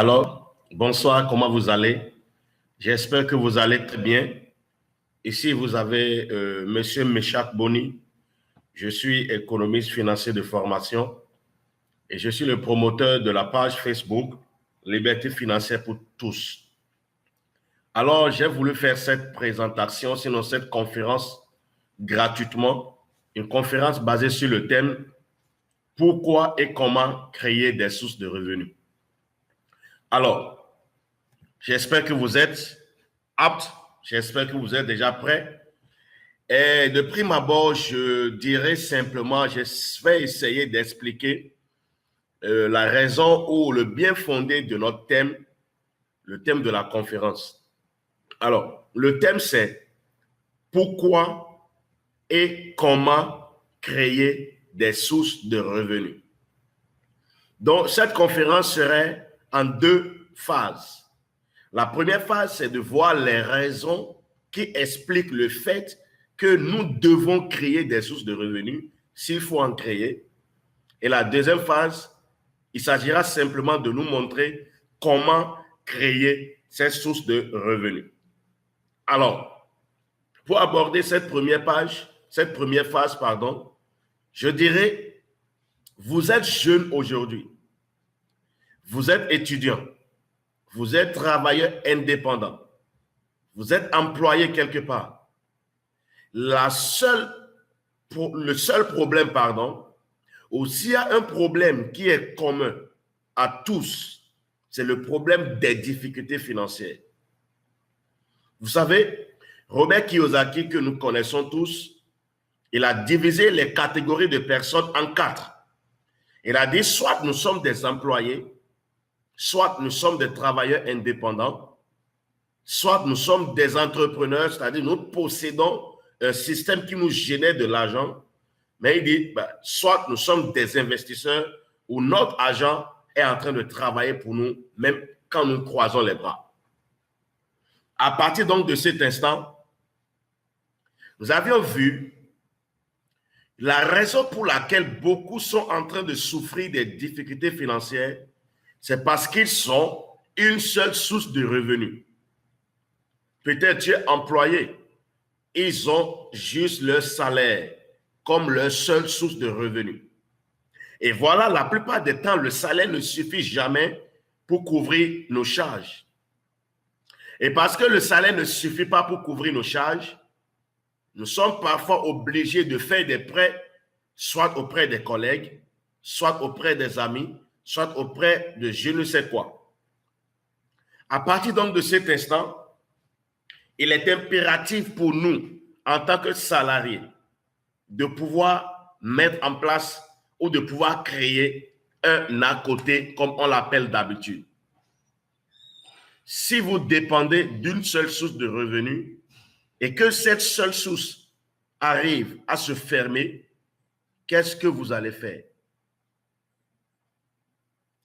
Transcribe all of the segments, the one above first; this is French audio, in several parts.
Alors, bonsoir, comment vous allez? J'espère que vous allez très bien. Ici, vous avez Monsieur Meshak Boni. Je suis économiste financier de formation et je suis le promoteur de la page Facebook Liberté financière pour tous. Alors, j'ai voulu faire cette présentation, sinon cette conférence gratuitement, une conférence basée sur le thème « Pourquoi et comment créer des sources de revenus ?» Alors, j'espère que vous êtes aptes, j'espère que vous êtes déjà prêts. Et de prime abord, je dirais simplement, je vais essayer d'expliquer la raison ou le bien fondé de notre thème, le thème de la conférence. Alors, le thème c'est pourquoi et comment créer des sources de revenus. Donc, cette conférence serait en deux phases. La première phase, c'est de voir les raisons qui expliquent le fait que nous devons créer des sources de revenus, s'il faut en créer. Et la deuxième phase, il s'agira simplement de nous montrer comment créer ces sources de revenus. Alors, pour aborder cette première phase, je dirais, vous êtes jeune aujourd'hui, vous êtes étudiant, vous êtes travailleur indépendant, vous êtes employé quelque part. Le seul problème, ou s'il y a un problème qui est commun à tous, c'est le problème des difficultés financières. Vous savez, Robert Kiyosaki, que nous connaissons tous, il a divisé les catégories de personnes en 4. Il a dit, soit nous sommes des employés, soit nous sommes des travailleurs indépendants, soit nous sommes des entrepreneurs, c'est-à-dire nous possédons un système qui nous génère de l'argent, mais il dit, soit nous sommes des investisseurs ou notre argent est en train de travailler pour nous, même quand nous croisons les bras. À partir donc de cet instant, nous avions vu la raison pour laquelle beaucoup sont en train de souffrir des difficultés financières, c'est parce qu'ils sont une seule source de revenus. Peut-être tu es employé, ils ont juste leur salaire comme leur seule source de revenus. Et voilà, la plupart des temps, le salaire ne suffit jamais pour couvrir nos charges. Et parce que le salaire ne suffit pas pour couvrir nos charges, nous sommes parfois obligés de faire des prêts, soit auprès des collègues, soit auprès des amis, soit auprès de je ne sais quoi. À partir donc de cet instant, il est impératif pour nous, en tant que salariés, de pouvoir mettre en place ou de pouvoir créer un à côté, comme on l'appelle d'habitude. Si vous dépendez d'une seule source de revenus et que cette seule source arrive à se fermer, qu'est-ce que vous allez faire?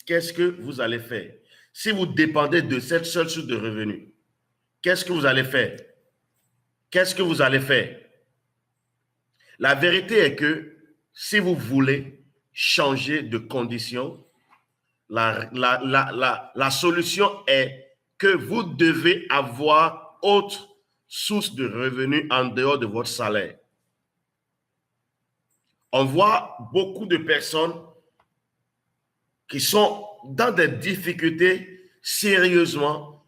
Qu'est-ce que vous allez faire? Si vous dépendez de cette seule source de revenus, qu'est-ce que vous allez faire? Qu'est-ce que vous allez faire? La vérité est que si vous voulez changer de condition, la solution est que vous devez avoir autre source de revenus en dehors de votre salaire. On voit beaucoup de personnes qui sont dans des difficultés sérieusement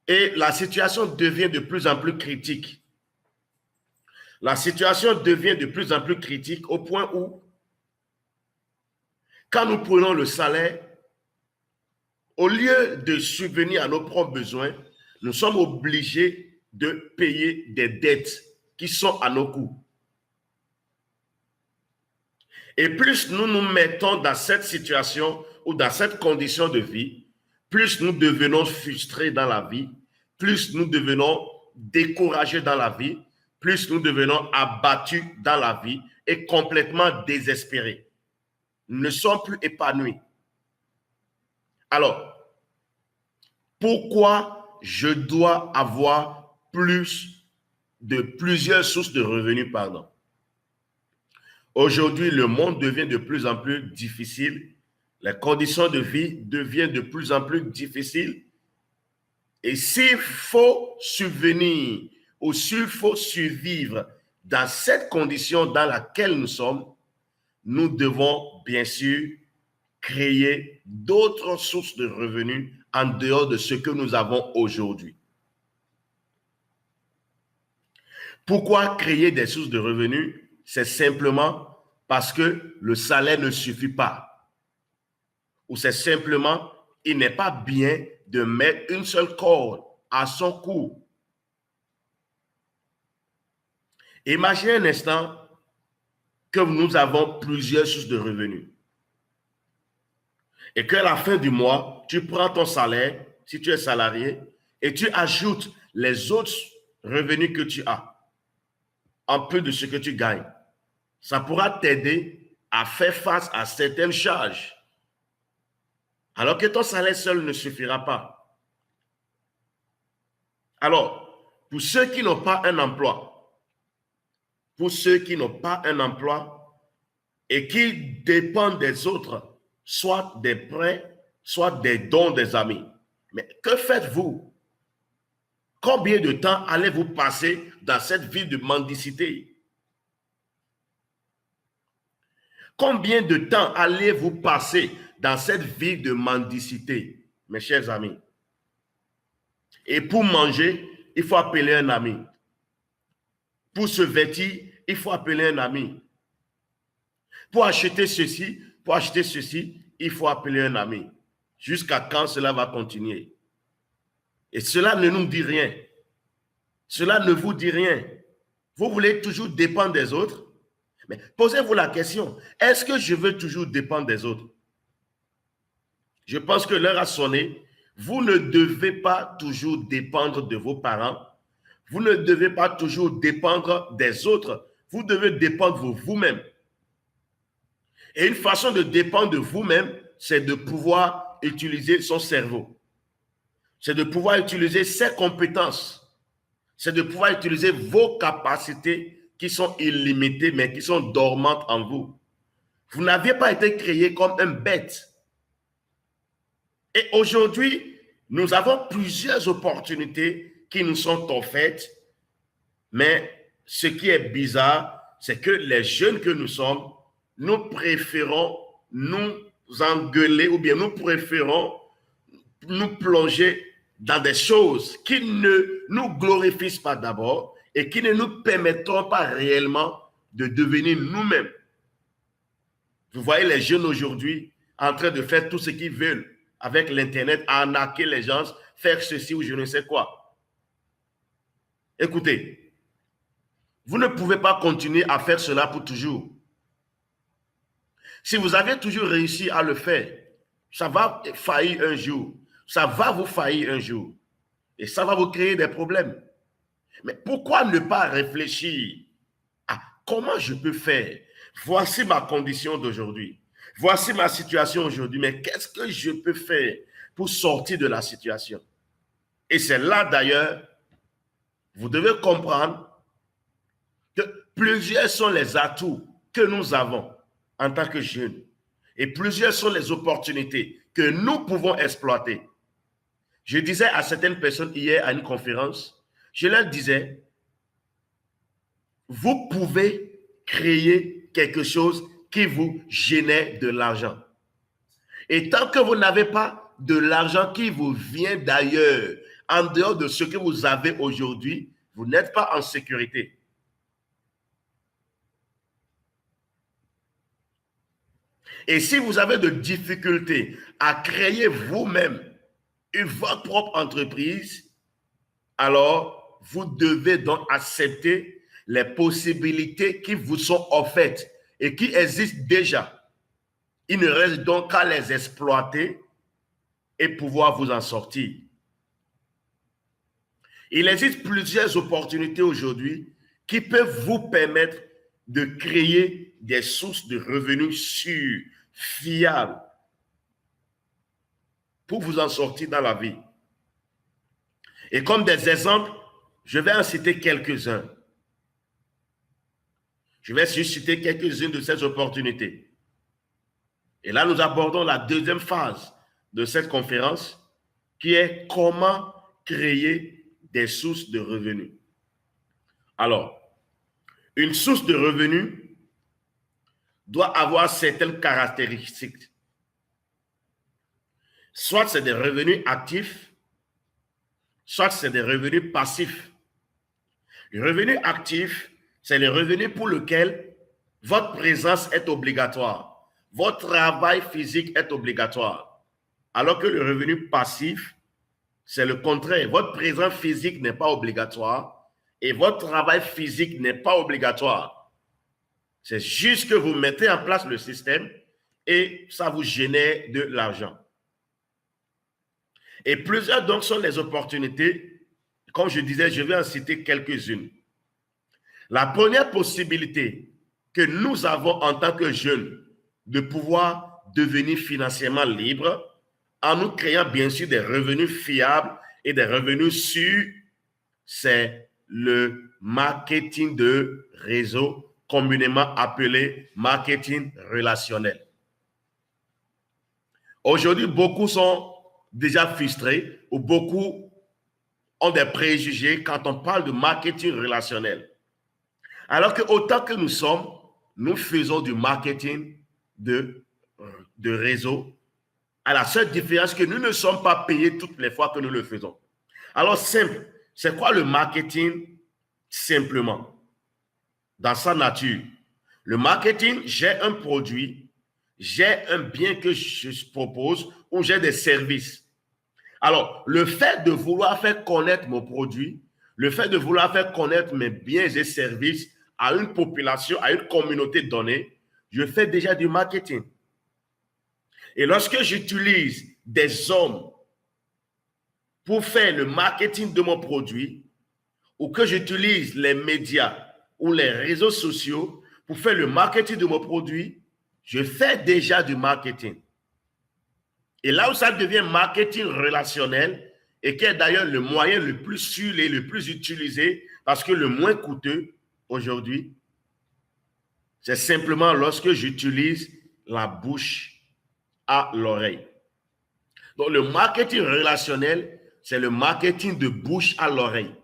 et la situation devient de plus en plus critique. La situation devient de plus en plus critique au point où, quand nous prenons le salaire, au lieu de subvenir à nos propres besoins, nous sommes obligés de payer des dettes qui sont à nos coûts. Et plus nous nous mettons dans cette situation ou dans cette condition de vie, plus nous devenons frustrés dans la vie, plus nous devenons découragés dans la vie, plus nous devenons abattus dans la vie et complètement désespérés. Nous ne sommes plus épanouis. Alors, pourquoi je dois avoir plusieurs sources de revenus, Aujourd'hui, le monde devient de plus en plus difficile. Les conditions de vie deviennent de plus en plus difficiles. Et s'il faut subvenir ou s'il faut survivre dans cette condition dans laquelle nous sommes, nous devons bien sûr créer d'autres sources de revenus en dehors de ce que nous avons aujourd'hui. Pourquoi créer des sources de revenus? C'est simplement parce que le salaire ne suffit pas. Ou c'est simplement, il n'est pas bien de mettre une seule corde à son cou. Imaginez un instant que nous avons plusieurs sources de revenus. Et qu'à la fin du mois, tu prends ton salaire, si tu es salarié, et tu ajoutes les autres revenus que tu as, en peu de ce que tu gagnes. Ça pourra t'aider à faire face à certaines charges. Alors que ton salaire seul ne suffira pas. Alors, pour ceux qui n'ont pas un emploi, et qui dépendent des autres, soit des prêts, soit des dons des amis. Mais que faites-vous? Combien de temps allez-vous passer dans cette vie de mendicité? Combien de temps allez-vous passer dans cette vie de mendicité, mes chers amis? Et pour manger, il faut appeler un ami. Pour se vêtir, il faut appeler un ami. Pour acheter ceci, il faut appeler un ami. Jusqu'à quand cela va continuer? Et cela ne nous dit rien. Cela ne vous dit rien. Vous voulez toujours dépendre des autres? Mais posez-vous la question, est-ce que je veux toujours dépendre des autres? Je pense que l'heure a sonné. Vous ne devez pas toujours dépendre de vos parents. Vous ne devez pas toujours dépendre des autres. Vous devez dépendre de vous-même. Et une façon de dépendre de vous-même, c'est de pouvoir utiliser son cerveau. C'est de pouvoir utiliser ses compétences. C'est de pouvoir utiliser vos capacités qui sont illimitées, mais qui sont dormantes en vous. Vous n'aviez pas été créé comme un bête. Et aujourd'hui, nous avons plusieurs opportunités qui nous sont offertes, mais ce qui est bizarre, c'est que les jeunes que nous sommes, nous préférons nous engueuler ou bien nous préférons nous plonger dans des choses qui ne nous glorifient pas d'abord et qui ne nous permettront pas réellement de devenir nous-mêmes. Vous voyez les jeunes aujourd'hui en train de faire tout ce qu'ils veulent avec l'Internet, arnaquer les gens, faire ceci ou je ne sais quoi. Écoutez, vous ne pouvez pas continuer à faire cela pour toujours. Si vous avez toujours réussi à le faire, ça va faillir un jour. Ça va vous faillir un jour. Et ça va vous créer des problèmes. Mais pourquoi ne pas réfléchir à comment je peux faire? Voici ma condition d'aujourd'hui. Voici ma situation aujourd'hui. Mais qu'est-ce que je peux faire pour sortir de la situation? Et c'est là d'ailleurs, vous devez comprendre que plusieurs sont les atouts que nous avons en tant que jeunes. Et plusieurs sont les opportunités que nous pouvons exploiter. Je disais à certaines personnes hier à une conférence, je leur disais, vous pouvez créer quelque chose qui vous génère de l'argent. Et tant que vous n'avez pas de l'argent qui vous vient d'ailleurs, en dehors de ce que vous avez aujourd'hui, vous n'êtes pas en sécurité. Et si vous avez de difficultés à créer vous-même votre propre entreprise, alors vous devez donc accepter les possibilités qui vous sont offertes et qui existent déjà. Il ne reste donc qu'à les exploiter et pouvoir vous en sortir. Il existe plusieurs opportunités aujourd'hui qui peuvent vous permettre de créer des sources de revenus sûrs, fiables, pour vous en sortir dans la vie. Et comme des exemples, je vais en citer quelques-uns. Je vais citer quelques-unes de ces opportunités. Et là, nous abordons la deuxième phase de cette conférence, qui est comment créer des sources de revenus. Alors, une source de revenus doit avoir certaines caractéristiques. Soit c'est des revenus actifs, soit c'est des revenus passifs. Le revenu actif, c'est le revenu pour lequel votre présence est obligatoire. Votre travail physique est obligatoire. Alors que le revenu passif, c'est le contraire. Votre présence physique n'est pas obligatoire et votre travail physique n'est pas obligatoire. C'est juste que vous mettez en place le système et ça vous génère de l'argent. Et plusieurs donc sont les opportunités. Comme je disais, je vais en citer quelques-unes. La première possibilité que nous avons en tant que jeunes de pouvoir devenir financièrement libres, en nous créant bien sûr des revenus fiables et des revenus sûrs, c'est le marketing de réseau, communément appelé marketing relationnel. Aujourd'hui, beaucoup sont déjà frustrés ou beaucoup ont des préjugés quand on parle de marketing relationnel. Alors que autant que nous sommes, nous faisons du marketing de réseau, à la seule différence que nous ne sommes pas payés toutes les fois que nous le faisons. Alors, simple, c'est quoi le marketing simplement? Dans sa nature, le marketing, j'ai un produit, j'ai un bien que je propose ou j'ai des services. Alors, le fait de vouloir faire connaître mon produit, le fait de vouloir faire connaître mes biens et services à une population, à une communauté donnée, je fais déjà du marketing. Et lorsque j'utilise des hommes pour faire le marketing de mon produit, ou que j'utilise les médias ou les réseaux sociaux pour faire le marketing de mon produit, je fais déjà du marketing. Et là où ça devient marketing relationnel, et qui est d'ailleurs le moyen le plus sûr et le plus utilisé, parce que le moins coûteux aujourd'hui, c'est simplement lorsque j'utilise la bouche à l'oreille. Donc, le marketing relationnel, c'est le marketing de bouche à l'oreille.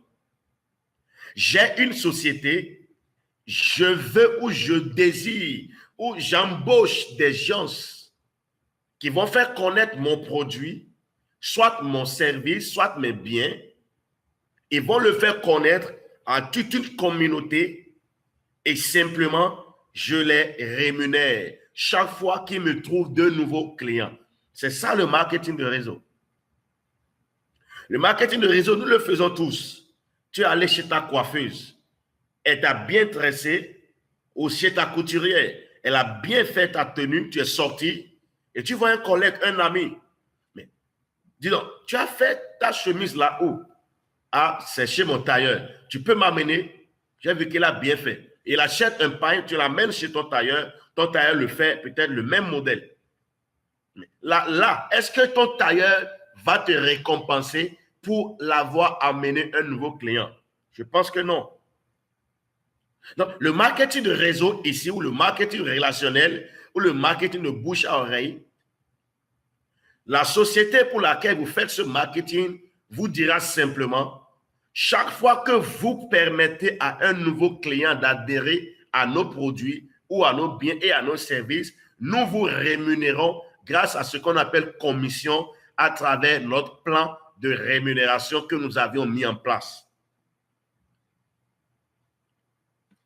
J'ai une société, je veux ou je désire, ou j'embauche des gens qui vont faire connaître mon produit, soit mon service, soit mes biens. Ils vont le faire connaître à toute une communauté et simplement, je les rémunère chaque fois qu'ils me trouvent de nouveaux clients. C'est ça le marketing de réseau. Le marketing de réseau, nous le faisons tous. Tu es allé chez ta coiffeuse, elle t'a bien tressé, ou chez ta couturière, elle a bien fait ta tenue, tu es sorti, et tu vois un collègue, un ami. Mais dis donc, tu as fait ta chemise là-haut. Ah, c'est chez mon tailleur. Tu peux m'amener? J'ai vu qu'il a bien fait. Il achète un pain, tu l'amènes chez ton tailleur le fait peut-être le même modèle. Mais là, est-ce que ton tailleur va te récompenser pour l'avoir amené un nouveau client? Je pense que non. Donc, le marketing de réseau ici, ou le marketing relationnel, ou le marketing de bouche à oreille, la société pour laquelle vous faites ce marketing vous dira simplement, chaque fois que vous permettez à un nouveau client d'adhérer à nos produits ou à nos biens et à nos services, nous vous rémunérons grâce à ce qu'on appelle commission à travers notre plan de rémunération que nous avions mis en place.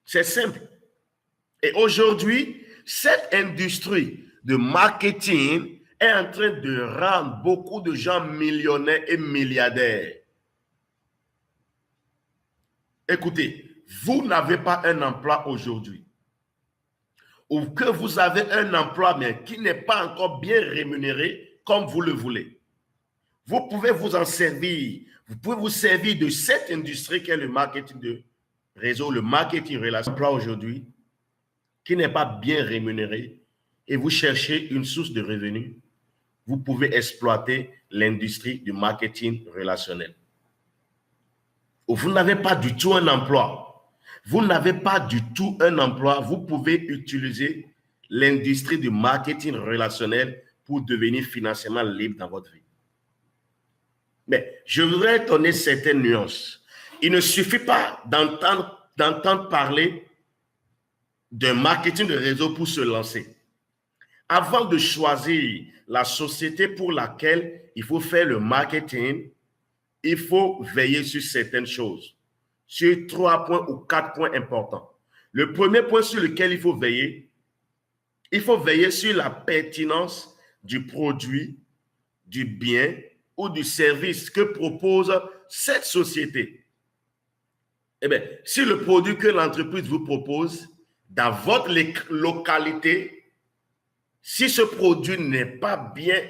C'est simple. Et aujourd'hui, cette industrie de marketing est en train de rendre beaucoup de gens millionnaires et milliardaires. Écoutez, vous n'avez pas un emploi aujourd'hui, ou que vous avez un emploi mais qui n'est pas encore bien rémunéré comme vous le voulez. Vous pouvez vous en servir. Vous pouvez vous servir de cette industrie qui est le marketing de réseau, le marketing relationnel aujourd'hui, qui n'est pas bien rémunéré, et vous cherchez une source de revenus. Vous pouvez exploiter l'industrie du marketing relationnel. Vous n'avez pas du tout un emploi. Vous n'avez pas du tout un emploi. Vous pouvez utiliser l'industrie du marketing relationnel pour devenir financièrement libre dans votre vie. Mais je voudrais donner certaines nuances. Il ne suffit pas d'entendre parler d'un marketing de réseau pour se lancer. Avant de choisir la société pour laquelle il faut faire le marketing, il faut veiller sur certaines choses, sur 3 points ou 4 points importants. Le premier point sur lequel il faut veiller sur la pertinence du produit, du bien ou du service que propose cette société. Eh bien, si le produit que l'entreprise vous propose dans votre localité, si ce produit n'est pas bien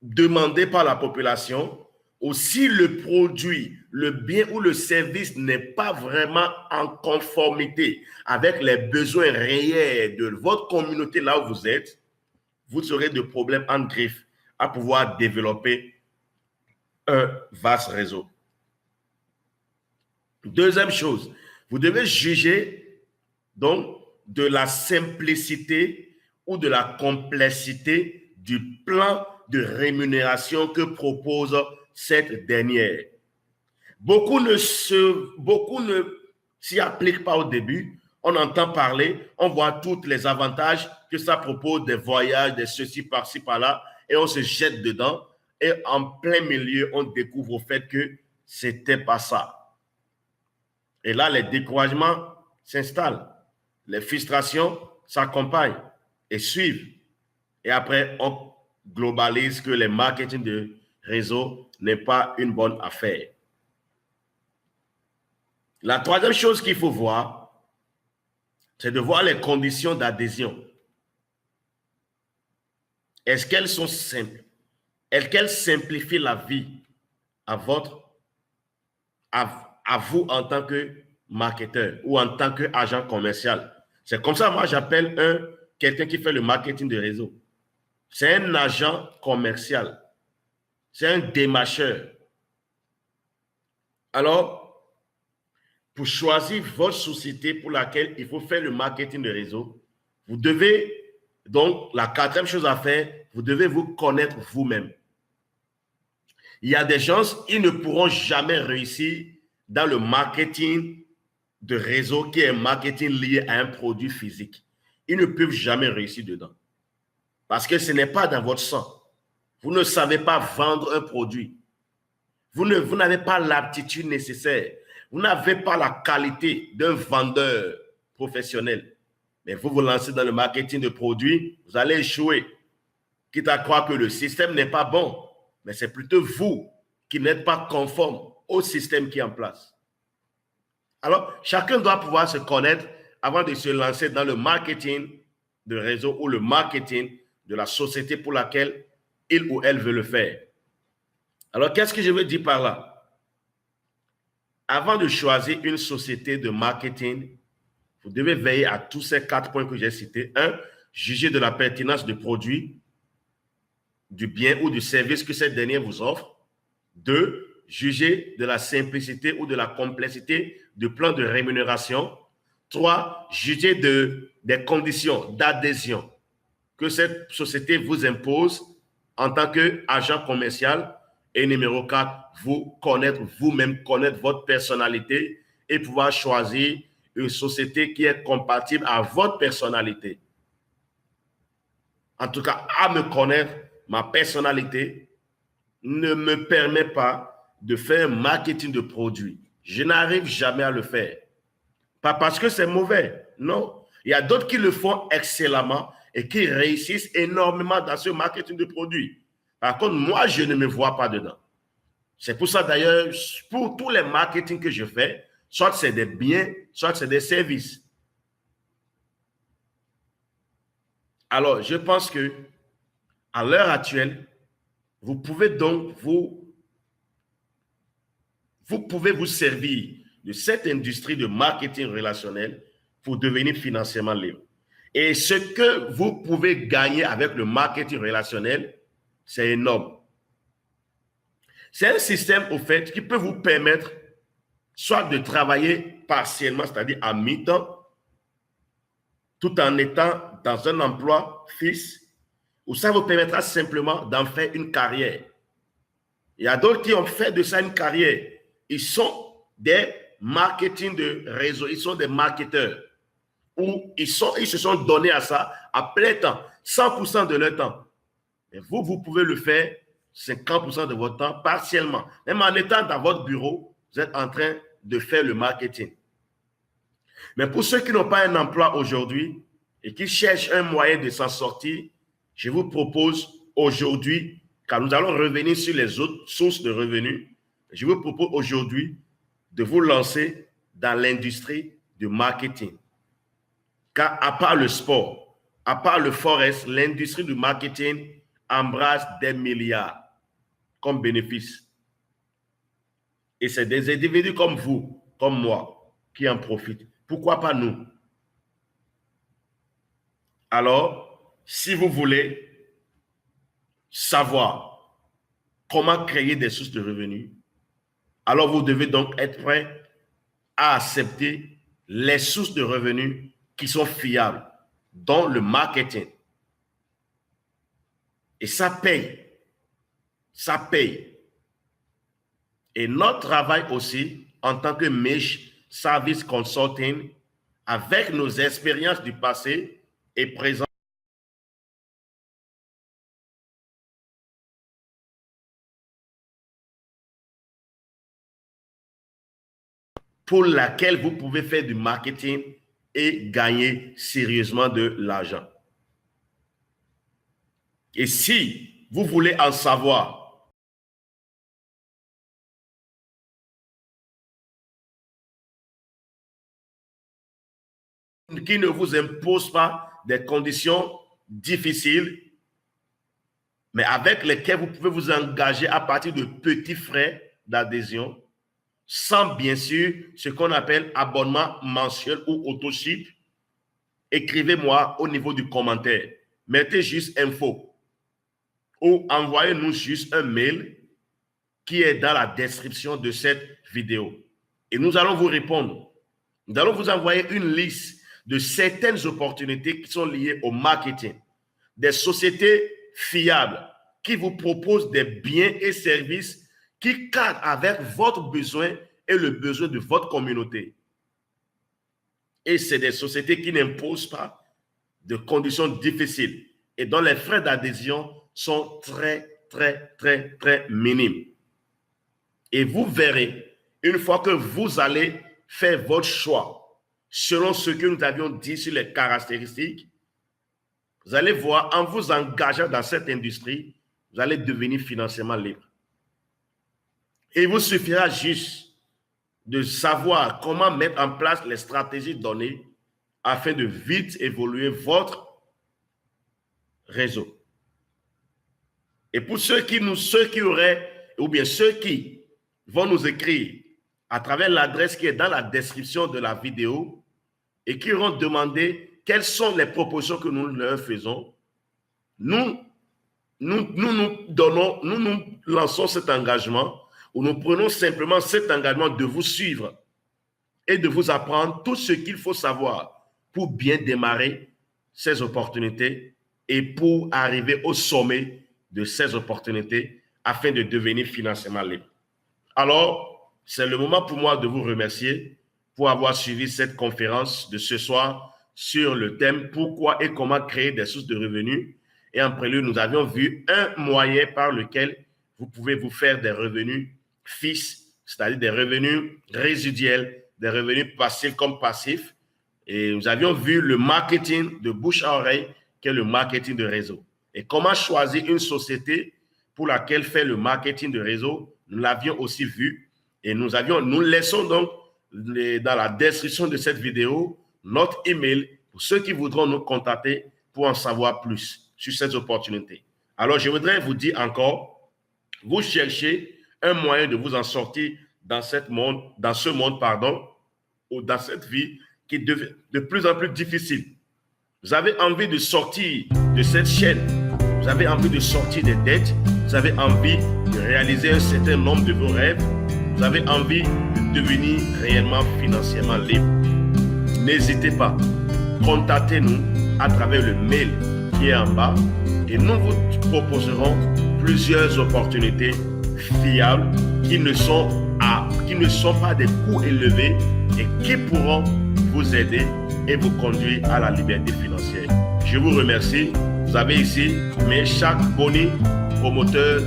demandé par la population, ou si le produit, le bien ou le service n'est pas vraiment en conformité avec les besoins réels de votre communauté là où vous êtes, vous aurez des problèmes en griffe à pouvoir développer un vaste réseau. Deuxième chose, vous devez juger donc de la simplicité ou de la complexité du plan de rémunération que propose cette dernière. Beaucoup ne s'y appliquent pas au début. On entend parler, on voit tous les avantages que ça propose, des voyages, des ceci par-ci par-là, et on se jette dedans. Et en plein milieu, on découvre au fait que c'était pas ça. Et là, les découragements s'installent, les frustrations s'accompagnent et suivent. Et après, on globalise que le marketing de réseau n'est pas une bonne affaire. La troisième chose qu'il faut voir, c'est de voir les conditions d'adhésion. Est-ce qu'elles sont simples? Est-ce qu'elles simplifient la vie à vous en tant que marketeur ou en tant qu'agent commercial? C'est comme ça, moi, j'appelle quelqu'un qui fait le marketing de réseau. C'est un agent commercial. C'est un démarcheur. Alors, pour choisir votre société pour laquelle il faut faire le marketing de réseau, vous devez, donc, la quatrième chose à faire, vous devez vous connaître vous-même. Il y a des gens, ils ne pourront jamais réussir dans le marketing de réseau qui est un marketing lié à un produit physique. Ils ne peuvent jamais réussir dedans. Parce que ce n'est pas dans votre sang. Vous ne savez pas vendre un produit. Vous n'avez pas l'aptitude nécessaire. Vous n'avez pas la qualité d'un vendeur professionnel. Mais vous vous lancez dans le marketing de produits, vous allez échouer. Quitte à croire que le système n'est pas bon, mais c'est plutôt vous qui n'êtes pas conforme au système qui est en place. Alors, chacun doit pouvoir se connaître avant de se lancer dans le marketing de réseau ou le marketing de la société pour laquelle il ou elle veut le faire. Alors, qu'est-ce que je veux dire par là? Avant de choisir une société de marketing, vous devez veiller à tous ces 4 points que j'ai cités. 1, juger de la pertinence du produit, du bien ou du service que cette dernière vous offre. 2, juger de la simplicité ou de la complexité du plan de rémunération. 3, juger des conditions d'adhésion que cette société vous impose en tant qu'agent commercial. Et numéro 4, vous connaître vous-même, connaître votre personnalité et pouvoir choisir une société qui est compatible à votre personnalité. En tout cas, à me connaître, ma personnalité ne me permet pas de faire un marketing de produits. Je n'arrive jamais à le faire. Pas parce que c'est mauvais, non. Il y a d'autres qui le font excellemment et qui réussissent énormément dans ce marketing de produits. Par contre, moi, je ne me vois pas dedans. C'est pour ça d'ailleurs, pour tous les marketing que je fais, soit c'est des biens, soit c'est des services. Alors, je pense que à l'heure actuelle, vous pouvez donc vous servir de cette industrie de marketing relationnel pour devenir financièrement libre. Et ce que vous pouvez gagner avec le marketing relationnel, c'est énorme. C'est un système, au fait, qui peut vous permettre soit de travailler partiellement, c'est-à-dire à mi-temps, tout en étant dans un emploi fixe, ou ça vous permettra simplement d'en faire une carrière. Il y a d'autres qui ont fait de ça une carrière. Ils sont des marketing de réseau, ils sont des marketeurs, ou ils se sont donnés à ça à plein temps, 100% de leur temps. Et vous pouvez le faire 50% de votre temps, partiellement. Même en étant dans votre bureau, vous êtes en train de faire le marketing. Mais pour ceux qui n'ont pas un emploi aujourd'hui et qui cherchent un moyen de s'en sortir, je vous propose aujourd'hui, car nous allons revenir sur les autres sources de revenus, je vous propose aujourd'hui de vous lancer dans l'industrie du marketing. Car à part le sport, à part le forex, l'industrie du marketing embrasse des milliards comme bénéfice. Et c'est des individus comme vous, comme moi, qui en profitent. Pourquoi pas nous? Alors, si vous voulez savoir comment créer des sources de revenus, alors vous devez donc être prêt à accepter les sources de revenus qui sont fiables, dont le marketing. Et ça paye. Ça paye. Et notre travail aussi, en tant que Mish Service Consulting, avec nos expériences du passé et présent, pour laquelle vous pouvez faire du marketing et gagner sérieusement de l'argent. Et si vous voulez en savoir qui ne vous impose pas des conditions difficiles, mais avec lesquelles vous pouvez vous engager à partir de petits frais d'adhésion, sans bien sûr ce qu'on appelle abonnement mensuel ou auto-ship, écrivez-moi au niveau du commentaire. Mettez juste info ou envoyez-nous juste un mail qui est dans la description de cette vidéo. Et nous allons vous répondre. Nous allons vous envoyer une liste de certaines opportunités qui sont liées au marketing. Des sociétés fiables qui vous proposent des biens et services qui cadrent avec votre besoin et le besoin de votre communauté. Et c'est des sociétés qui n'imposent pas de conditions difficiles et dont les frais d'adhésion sont très, très, très, très minimes. Et vous verrez, une fois que vous allez faire votre choix selon ce que nous avions dit sur les caractéristiques, vous allez voir, en vous engageant dans cette industrie, vous allez devenir financièrement libre. Et il vous suffira juste de savoir comment mettre en place les stratégies données afin de vite évoluer votre réseau. Et pour ceux qui auraient, ou bien ceux qui vont nous écrire à travers l'adresse qui est dans la description de la vidéo et qui auront demandé quelles sont les propositions que nous leur faisons, nous lançons cet engagement où nous prenons simplement cet engagement de vous suivre et de vous apprendre tout ce qu'il faut savoir pour bien démarrer ces opportunités et pour arriver au sommet de ces opportunités afin de devenir financièrement libre. Alors, c'est le moment pour moi de vous remercier pour avoir suivi cette conférence de ce soir sur le thème « Pourquoi et comment créer des sources de revenus ?» Et en prélude, nous avions vu un moyen par lequel vous pouvez vous faire des revenus fixes, c'est-à-dire des revenus résiduels, des revenus passifs comme passifs. Et nous avions vu le marketing de bouche à oreille, qui est le marketing de réseau. Et comment choisir une société pour laquelle faire le marketing de réseau, nous l'avions aussi vu. Et nous laissons donc dans la description de cette vidéo notre email pour ceux qui voudront nous contacter pour en savoir plus sur ces opportunités. Alors, je voudrais vous dire encore, vous cherchez un moyen de vous en sortir dans ce monde, ou dans cette vie qui devient de plus en plus difficile. Vous avez envie de sortir de cette chaîne, vous avez envie de sortir des dettes, vous avez envie de réaliser un certain nombre de vos rêves, vous avez envie de devenir réellement financièrement libre. N'hésitez pas. contactez-nous à travers le mail qui est en bas et nous vous proposerons plusieurs opportunités fiables qui ne sont pas des coûts élevés et qui pourront vous aider et vous conduire à la liberté financière. Je vous remercie. Vous avez ici Meshak Boni, promoteur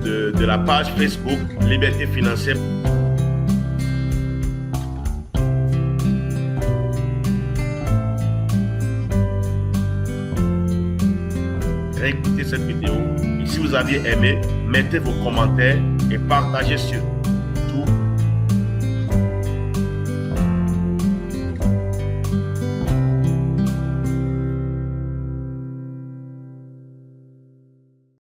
de la page Facebook Liberté financière. Réécoutez cette vidéo. Et si vous aviez aimé, mettez vos commentaires et partagez sur